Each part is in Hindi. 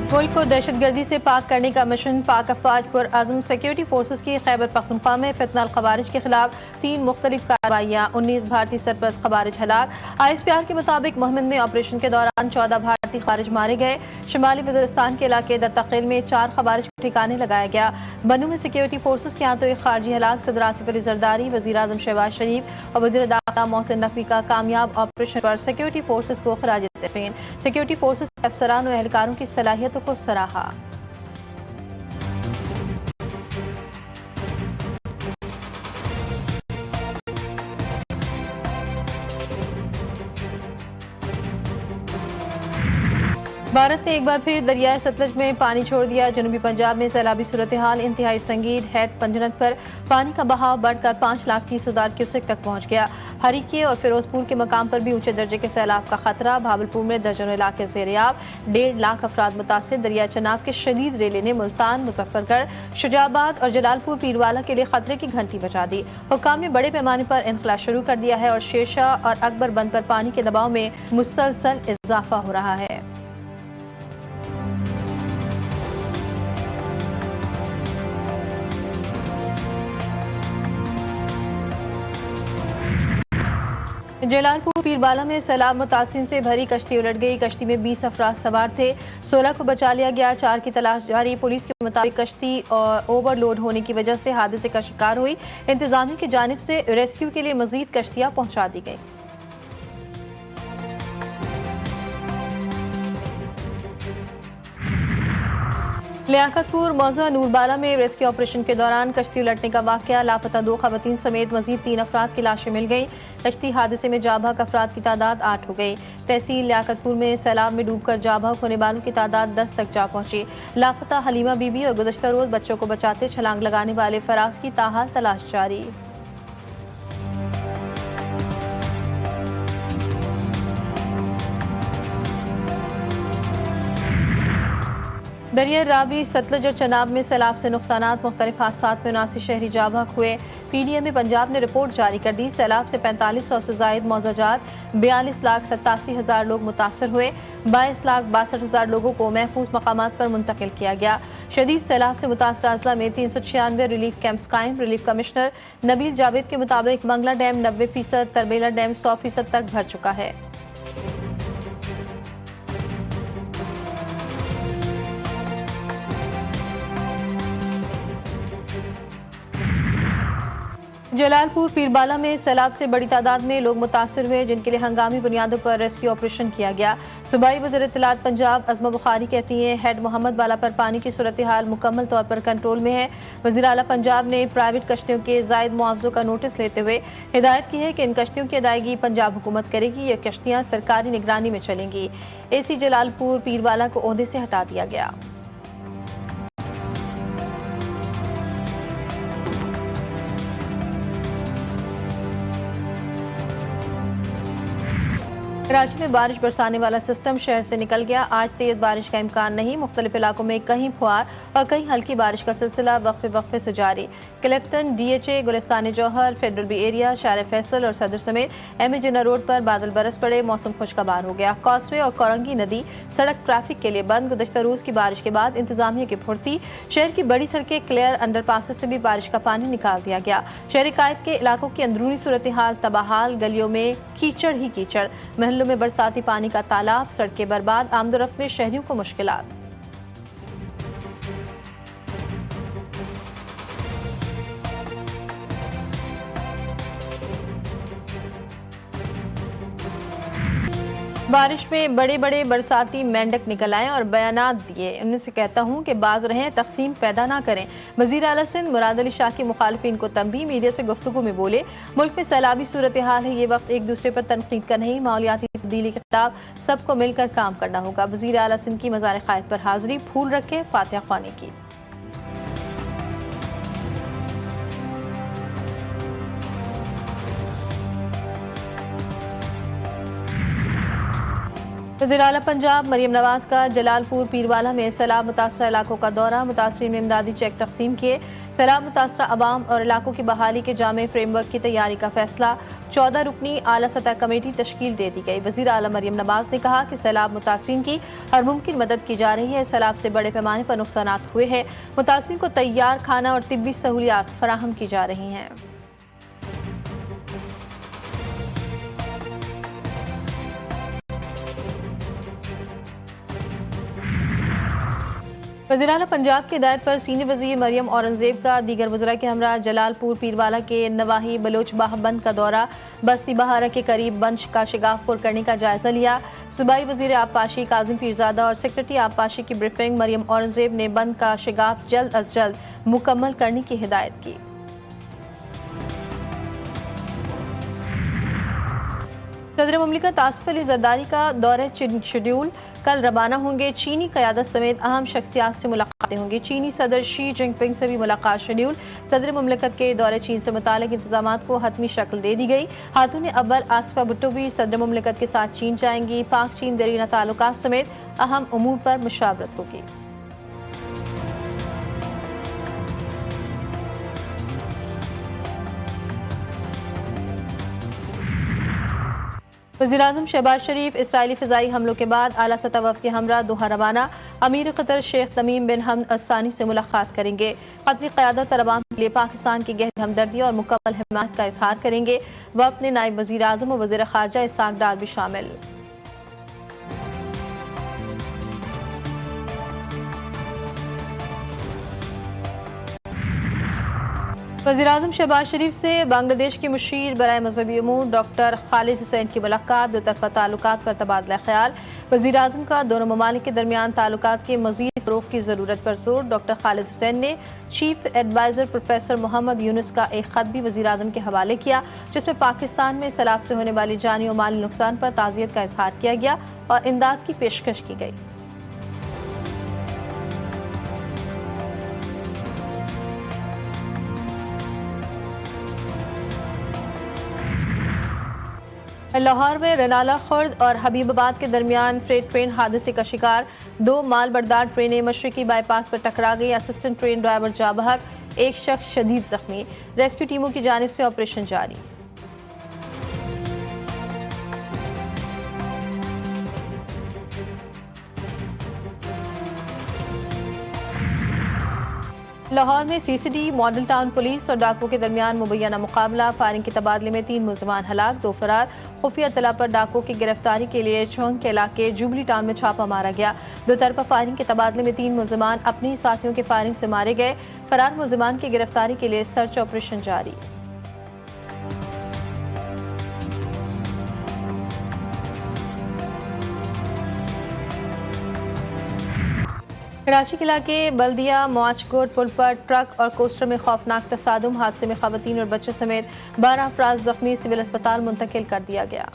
मुल्क को दहशतगर्दी से पाक करने का मिशन पाक अफवाज पर आजम सिक्योरिटी फोर्सेज की खैबर पख्तूनख्वा में फितनल खवारिज के खिलाफ 3 मुख्तलिफ कार्रवाइयाँ, 19 भारतीय सरपरस्त खवारिज हलाक। ISPR के मुताबिक मुहिम में ऑपरेशन के दौरान 14 भारतीय खवारिज मारे गए। शिमाली वज़ीरिस्तान के इलाके दत्तकील में 4 खवारिज को ठिकाने लगाया गया। बनू में सिक्योरिटी फोर्सेज के यहाँ तो एक खारजी हलाक। सदर आसिफ अली जरदारी, वज़ीर आज़म शहबाज शरीफ और वज़ीर दाखिला मोहसिन नकवी का कामयाब ऑपरेशन पर सिक्योरिटी फोर्सेज को खराज तहसीन। सिक्योरिटी फोर्सेज के अफसरान और एहलकारों की सलाहियतों को सराहा। भारत ने एक बार फिर दरियाए सतलज में पानी छोड़ दिया। जनूबी पंजाब में सैलाबी सूरत हाल इंतहाई संगीन है। पंजनत पर पानी का बहाव बढ़कर 5,30,000 क्यूसेक तक पहुंच गया। हरीके और फिरोजपुर के मकाम पर भी ऊंचे दर्जे के सैलाब का खतरा। भावलपुर में दर्जनों इलाके ज़ेर-ए-आब, 1.5 लाख अफराद मुतासिर। दरिया चनाब के शदीद रेले ने मुल्तान, मुजफ्फरगढ़, शुजाबाद और जलालपुर पीरवाला के लिए खतरे की घंटी बजा दी। हुक्काम ने बड़े पैमाने पर इनखला शुरू कर दिया है और शेरशाह और अकबर बंद पर पानी के दबाव में मुसलसल इजाफा हो रहा है। जलालपुर पीरवाला में सैलाब मुतासिर से भरी कश्ती उलट गई। कश्ती में 20 अफराद सवार थे, 16 को बचा लिया गया। 4 की तलाश जारी। पुलिस के मुताबिक कश्ती ओवरलोड होने की वजह से हादसे का शिकार हुई। इंतजामिया की जानिब से रेस्क्यू के लिए मजीद कश्तियां पहुंचा दी गई। लियाकतपुर मौजा नूरबाला में रेस्क्यू ऑपरेशन के दौरान कश्ती उलटने का वाकया। लापता 2 खवातीन समेत मजीद 3 अफराद की लाशें मिल गई। कश्ती हादसे में जाबाक अफराद की तादाद 8 हो गई। तहसील लियाकतपुर में सैलाब में डूबकर जाबाक होने वालों की तादाद 10 तक जा पहुंची। लापता हलीमा बीबी और गुज़श्ता रोज बच्चों को बचाते छलांग लगाने वाले फराज की ताहाल तलाश जारी। दरिया रावी, सतलज और चनाब में सैलाब से नुकसानात। मुख्तलिफ हादसात में 79 शहरी जाबाक हुए। PDM पंजाब ने रिपोर्ट जारी कर दी। सैलाब से 4500 से जायद मौजाजात, 42,87,000 लोग मुतासर हुए। 22,62,000 लोगों को महफूज मकामात पर मुंतकिल किया गया। शदीद सैलाब से मुतासर अजला में 396 रिलीफ कैंप्स कायम। रिलीफ कमिश्नर नबील जावेद के मुताबिक मंगला डैम 90%, तरबेला डैम 100% तक भर चुका है। जलालपुर पीरबाला में सैलाब से बड़ी तादाद में लोग मुतासर हुए, जिनके लिए हंगामी बुनियादों पर रेस्क्यू ऑपरेशन किया गया। सूबाई वज़ीर इत्तलात पंजाब अज़मा बुखारी कहती हैं, हेड मोहम्मद वाला पर पानी की सूरत हाल मुकम्मल तौर पर कंट्रोल में है। वज़ीर आला पंजाब ने प्राइवेट कश्तियों के जायद मुआवजों का नोटिस लेते हुए हिदायत की है कि इन कश्तियों की अदायगी पंजाब हुकूमत करेगी। ये कश्तियाँ सरकारी निगरानी में चलेंगी। AC जलालपुर पीरवाला को ओहदे से हटा दिया गया। कराची में बारिश बरसाने वाला सिस्टम शहर से निकल गया। आज तेज बारिश का इम्कान नहीं। मुख्तलिफ इलाकों में कहीं फुहार और कहीं हल्की बारिश का सिलसिला वक्फे वक्फे से जारी। क्लिफ्टन, DHA, गुलिस्तान जौहर, फेडरल बी एरिया, शार फैसल और सदर समेत MA जिन्ना रोड पर बादल बरस पड़े। मौसम खुशगवार हो गया। कॉसवे और कोरंगी नदी सड़क ट्रैफिक के लिए बंद। गुज़श्ता रोज की बारिश के बाद इंतजामिया की फुर्ती। शहर की बड़ी सड़कें क्लियर। अंडरपासेस से भी बारिश का पानी निकाल दिया गया। शहरी कायद के इलाकों की अंदरूनी सूरत हाल तबाहाल। गलियों में कीचड़ ही कीचड़। महलों में बरसाती पानी का तालाब। सड़कें बर्बाद। आमदोरफ्त में शहरियों को मुश्किलात। बारिश में बड़े बड़े बरसाती मेंढक निकल आए और बयानात दिए। उनमें से कहता हूँ कि बाज रहें, तकसीम पैदा ना करें। वज़ीर आला सिंध मुराद अली शाह के मुखालिफिन को तंबीह। मीडिया से गुफ्तगू में बोले, मुल्क में सैलाबी सूरत हाल है, ये वक्त एक दूसरे पर तनकीद का नहीं, माहौलियाती तब्दीली के खिलाफ सबको मिलकर काम करना होगा। वज़ीर आला सिंध की मज़ार क़ायद पर हाजिरी, फूल रखे, फातिहा ख्वानी की। वज़ीर आला पंजाब मरियम नवाज का जलालपुर पीरवाला में सैलाब मुतासर इलाकों का दौरा। मुतासरीन में इमदादी चेक तकसीम किए। सैलाब मुतासरा अवाम और इलाकों की बहाली के जामे फ्रेमवर्क की तैयारी का फैसला। 14 रुकनी आला सतह कमेटी तश्कील दे दी गई। वज़ीर आला मरियम नवाज ने कहा कि सैलाब मुतासरीन की हर मुमकिन मदद की जा रही है। सैलाब से बड़े पैमाने पर नुकसानात हुए हैं। मुतासरीन को तैयार खाना और तिब्बी सहूलियात फराहम की जा रही हैं। वज़ीर आला पंजाब की हिदायत पर सीनियर वज़ीर मरियम औरंगज़ेब का दीगर वज़रा के हमरा जलालपुर पीरवाला के नवाही बलोच बाहबंद का दौरा। बस्ती बहारा के करीब बंश का शिगाफपुर करने का जायजा लिया। सूबाई वज़ीर आबपाशी काजिम पीरजादा और सेक्रेटरी आबपाशी की ब्रीफिंग। मरियम औरंगज़ेब ने बंद का शिगाफ जल्द अज जल्द मुकम्मल करने की हिदायत की। सदर मुमलिकत आसिफ अली जरदारी का दौरे शेड्यूल। कल रवाना होंगे। चीनी क़यादत समेत अहम शख्सियात से मुलाकातें होंगी। चीनी सदर शी जिनपिंग से भी मुलाकात शेड्यूल। सदर मुमलिकत के दौरे चीन से मुतालिक इंतजामात को हतमी शक्ल दे दी गई। खातून अव्वल आसिफा भुट्टो भी सदर मुमलिकत के साथ चीन जाएंगी। पाक चीन दरीना ताल्लुकात समेत अहम उमूर पर मुशावरत होगी। वज़ीर-ए-आज़म शहबाज शरीफ इसराइली फ़िज़ाई हमलों के बाद आला सतह वफ़द के हमरा दोहा रवाना। अमीर क़तर शेख तमीम बिन हमद अल-सानी से मुलाकात करेंगे। क़तरी क़यादत और अवाम के लिए पाकिस्तान की गहरी हमदर्दी और मुकम्मल हिमायत का इज़हार करेंगे। वफ़द में नायब वज़ीर-ए-आज़म और वज़ीर ख़ारजा इसहाक़ डार भी शामिल। वज़ीर-ए-आज़म शहबाज शरीफ से बांग्लादेश के मुशीर बराए मजहबी उमूर डॉक्टर खालिद हुसैन की मुलाकात। दो तरफ़ा ताल्लुकात पर तबादला ख्याल। वज़ीर-ए-आज़म का दोनों ममालिक के दरमियान ताल्लुकात के मज़ीद फ़रोग़ की ज़रूरत पर जोर। डॉक्टर खालिद हुसैन ने chief adviser professor Mohammad Yunus का एक ख़त भी वज़ीर-ए-आज़म के हवाले किया, जिसमें पाकिस्तान में सैलाब से होने वाली जानी और माली नुकसान पर ताज़ियत का इज़हार किया गया और इमदाद की पेशकश की गई। लाहौर में रनाला खुर्द और हबीबाबाद के दरमियान फ्रेट ट्रेन हादसे का शिकार। 2 माल बरदार ट्रेनें मशरकी बाईपास पर टकरा गई। असिस्टेंट ट्रेन ड्राइवर जाँ बहक, एक शख्स शदीद जख्मी। रेस्क्यू टीमों की जानिब से ऑपरेशन जारी। लाहौर में सीसीडी मॉडल टाउन पुलिस और डाकुओं के दरमियान मुबैना मुकाबला। फायरिंग के तबादले में 3 मुल्ज़िमान हलाक, 2 फरार। खुफिया तला पर डाकुओं की गिरफ्तारी के लिए चौंग के इलाके जुबली टाउन में छापा मारा गया। 2 तरफा फायरिंग के तबादले में 3 मुल्ज़िमान अपने ही साथियों के फायरिंग से मारे गए। फरार मुल्ज़िमान की गिरफ्तारी के लिए सर्च ऑपरेशन जारी। कराची के इलाके बल्दिया मुआजकोट पुल पर ट्रक और कोस्टर में खौफनाक तसादुम। हादसे में खवातीन और बच्चों समेत 12 अफराद जख्मी, सिविल अस्पताल मुंतकिल कर दिया गया।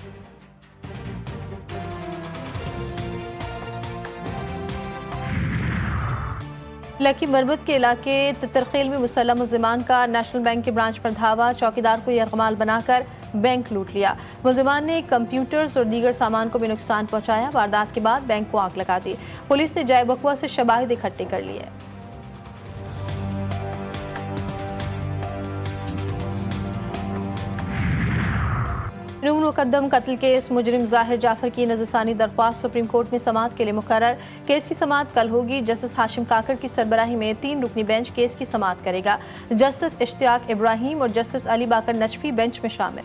लकी मरबत के इलाके तितरखेल में मुसल्लम मुल्ज़िमान का नेशनल बैंक के ब्रांच पर धावा। चौकीदार को यरगमाल बनाकर बैंक लूट लिया। मुल्ज़िमान ने कंप्यूटर्स और दीगर सामान को भी नुकसान पहुंचाया। वारदात के बाद बैंक को आग लगा दी। पुलिस ने जाए बकुआ से शवाहिद इकट्ठे कर लिए। नून मुकद्दम कत्ल केस मुजरिम ज़ाहिर जाफर की नज़रसानी दरख्वास्त सुप्रीम कोर्ट में समाअत के लिए मुकर्रर। केस की समाअत कल होगी। जस्टिस हाशिम काकड़ की सरबराही में 3 रुकनी बेंच केस की समाअत करेगा। जस्टिस इश्तियाक इब्राहिम और जस्टिस अली बाकर नजफी बेंच में शामिल।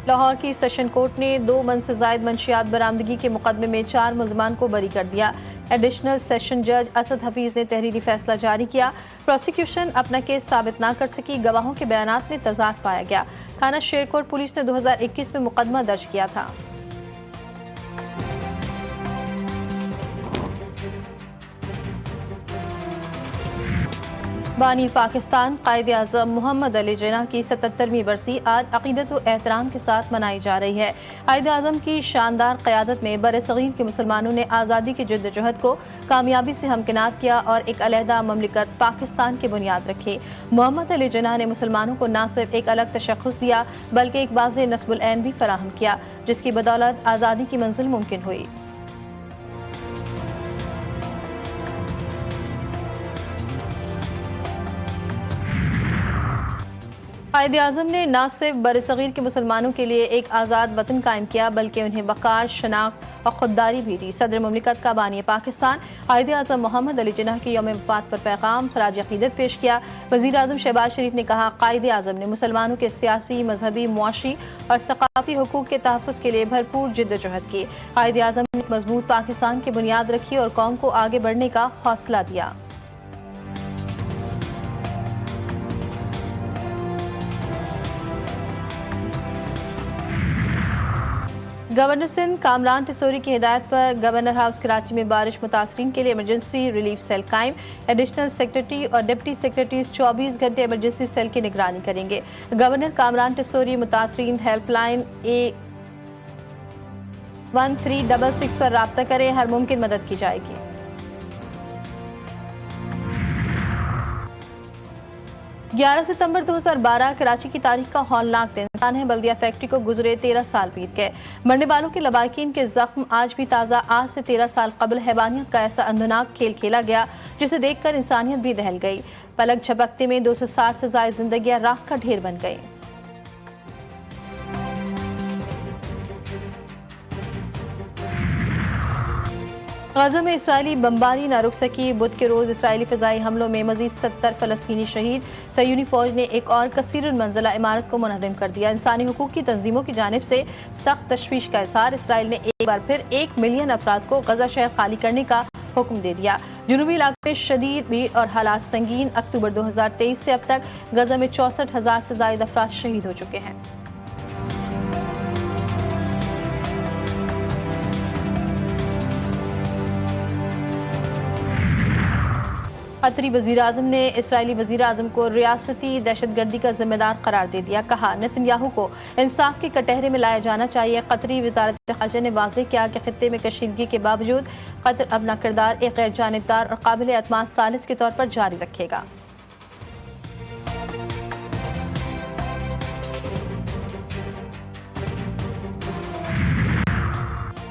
लाहौर की सेशन कोर्ट ने 2 मन से जायद मंशियात बरामदगी के मुकदमे में 4 मुल्ज़िमान को बरी कर दिया। एडिशनल सेशन जज असद हफीज ने तहरीरी फैसला जारी किया। प्रोसिक्यूशन अपना केस साबित न कर सकी। गवाहों के बयानात में तजाद पाया गया। थाना शेरकोट पुलिस ने 2021 में मुकदमा दर्ज किया था। बानी पाकिस्तान कायद आज़म मोहम्मद अली जिन्ना की 77वीं बरसी आज अक़ीदत व एहतराम के साथ मनाई जा रही है। कायद आज़म की शानदार क़यादत में बरसग़ीर के मुसलमानों ने आज़ादी की जद्दोजहद को कामयाबी से हमकिनार किया और एक अलहदा ममलिकत पाकिस्तान की बुनियाद रखी। मोहम्मद अली जिन्ना ने मुसलमानों को न सिर्फ एक अलग तशख़्ख़ुस दिया बल्कि एक वाज़ेह नस्बुल ऐन भी फराहम किया, जिसकी बदौलत आज़ादी की मंजिल मुमकिन हुई। कायद आज़म ने न सिर्फ बरसग़ीर के मुसलमानों के लिए एक आज़ाद वतन कायम किया बल्कि उन्हें वक़ार, शनाख्त और खुददारी भी दी। सदर ममलिकत का बानी पाकिस्तान कायद आज़म मोहम्मद अली जिन्ना के यौम वफ़ात पर पैगाम खराज अक़ीदत पेश किया। वज़ीर आज़म शहबाज शरीफ ने कहा, कायद आज़म ने मुसलमानों के सियासी, मजहबी, मुआशी और सक़ाफ़ती हुकूक़ के तहफ़्फ़ुज़ के लिए भरपूर जिद्दोजहद की। कायद आज़म ने मजबूत पाकिस्तान की बुनियाद रखी और कौम को आगे बढ़ने का हौसला दिया। गवर्नर सिंध कामरान टिसोरी की हिदायत पर गवर्नर हाउस कराची में बारिश मुतासरीन के लिए इमरजेंसी रिलीफ सेल कायम। एडिशनल सेक्रेटरी और डिप्टी सेक्रेटरीज 24 घंटे इमरजेंसी सेल की निगरानी करेंगे। गवर्नर कामरान टिसोरी मुतासरीन हेल्पलाइन A1366 पर राब्ता करें, हर मुमकिन मदद की जाएगी। 11 सितंबर 2012 कराची की तारीख का हौलनाक दिन है। बल्दिया फैक्ट्री को गुजरे 13 साल बीत गए। मरने वालों के लवाकिन के जख्म आज भी ताज़ा। आज से 13 साल कबल हैवानियत का ऐसा अंधनाक खेल खेला गया जिसे देखकर इंसानियत भी दहल गई। पलक झपकते में 260 से ज़ायद जिंदगियां राख का ढेर बन गई। गाज़ा में इसराइली बमबारी न रुक सकी। बुध के रोज़ इसराइली फ़िज़ाई हमलों में मज़ीद 70 फ़लस्तीनी शहीद। सयूनी फ़ौज ने एक और कसीरुल मंज़िला इमारत को मुनहदम कर दिया। इंसानी हुकूक़ की तंजीमों की जानिब से सख्त तशवीश का इज़हार। इसराइल ने एक बार फिर 1 मिलियन अफराद को गज़ा शहर खाली करने का हुक्म दे दिया। जुनूबी इलाके में शदीद भीड़ और हालात संगीन। अक्टूबर 2023 से अब तक गज़ा में 64,000 से ज़ायद अफराद शहीद हो चुके हैं। कतरी वज़ीर आज़म ने इसराइली वज़ीर आज़म को रियासती दहशतगर्दी का जिम्मेदार करार दे दिया। कहा, नेतन्याहू को इंसाफ के कटहरे में लाया जाना चाहिए। कतरी वज़ारत ख़ारजा ने वाज़ेह किया कि खित्ते में कशीदगी के बावजूद कतर अपना किरदार एक गैर जानिबदार और काबिल एतमाद सालिस के तौर पर जारी रखेगा।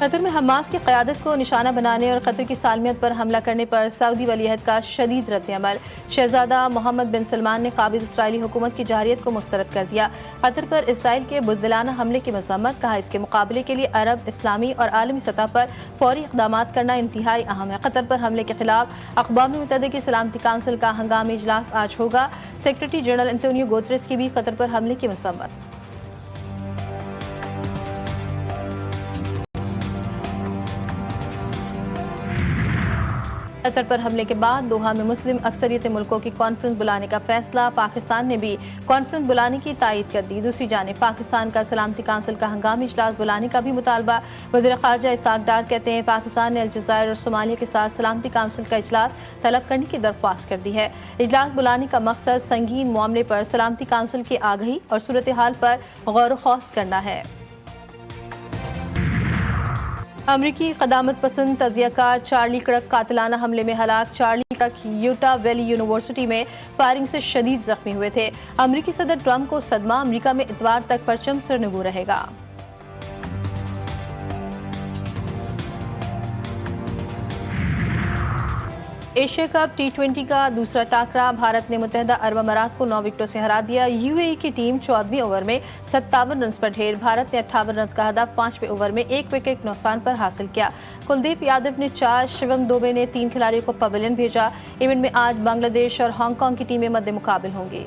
कतर में हमास की क़यादत को निशाना बनाने और कतर की सालमियत पर हमला करने पर सऊदी वलीअहद का शदीद रद्द-ए-अमल। शहजादा मोहम्मद बिन सलमान ने काबिज़ इसराइली हुकूमत की जारियत को मुस्तरद कर दिया। कतर पर इसराइल के बुज़दिलाना हमले की मज़म्मत। कहा, इसके मुकाबले के लिए अरब, इस्लामी और आलमी सतह पर फौरी इक़दामात करना इंतहाई अहम है। कतर पर हमले के खिलाफ अक़वाम मुत्तहिदा की सलामती काउंसिल का हंगामी इजलास आज होगा। सेक्रेटरी जनरल एंटोनियो गुतेरेस की भी कतर पर हमले की मज़म्मत। कतर पर हमले के बाद दोहा में मुस्लिम अक्सरियत मुल्कों की कॉन्फ्रेंस बुलाने का फैसला। पाकिस्तान ने भी कॉन्फ्रेंस बुलाने की तायीद कर दी। दूसरी जानिब पाकिस्तान का सलामती काउंसिल का हंगामी इजलास बुलाने का भी मुतालबा। वज़ीर ख़ारजा इसाक डार कहते हैं, पाकिस्तान ने अलजायर और सोमालिया के साथ सलामती काउंसिल का इजलास तलब करने की दरख्वास्त कर दी है। इजलास बुलाने का मकसद संगीन मामले पर सलामती काउंसिल की आगही और सूरत हाल पर गौर व खौस करना है। अमरीकी क़दामत पसंद तज़ियाकार चार्ली किर्क कातिलाना हमले में हलाक। Charlie Kirk Utah Valley University में फायरिंग से शदीद जख्मी हुए थे। अमरीकी सदर ट्रंप को सदमा। अमरीका में इतवार तक परचम सरनगू रहेगा। एशिया कप T20 का दूसरा टाकरा। भारत ने मुत्तहिदा अरब अमारात को 9 विकेटों से हरा दिया। यूएई की टीम 14वें ओवर में 57 रन पर ढेर। भारत ने 58 रन का हदफ 5वें ओवर में 1 विकेट नुकसान पर हासिल किया। कुलदीप यादव ने 4, शिवम दुबे ने 3 खिलाड़ियों को पवेलियन भेजा। इवेंट में आज बांग्लादेश और हांगकांग की टीमें मद्दे मुकाबिल होंगी।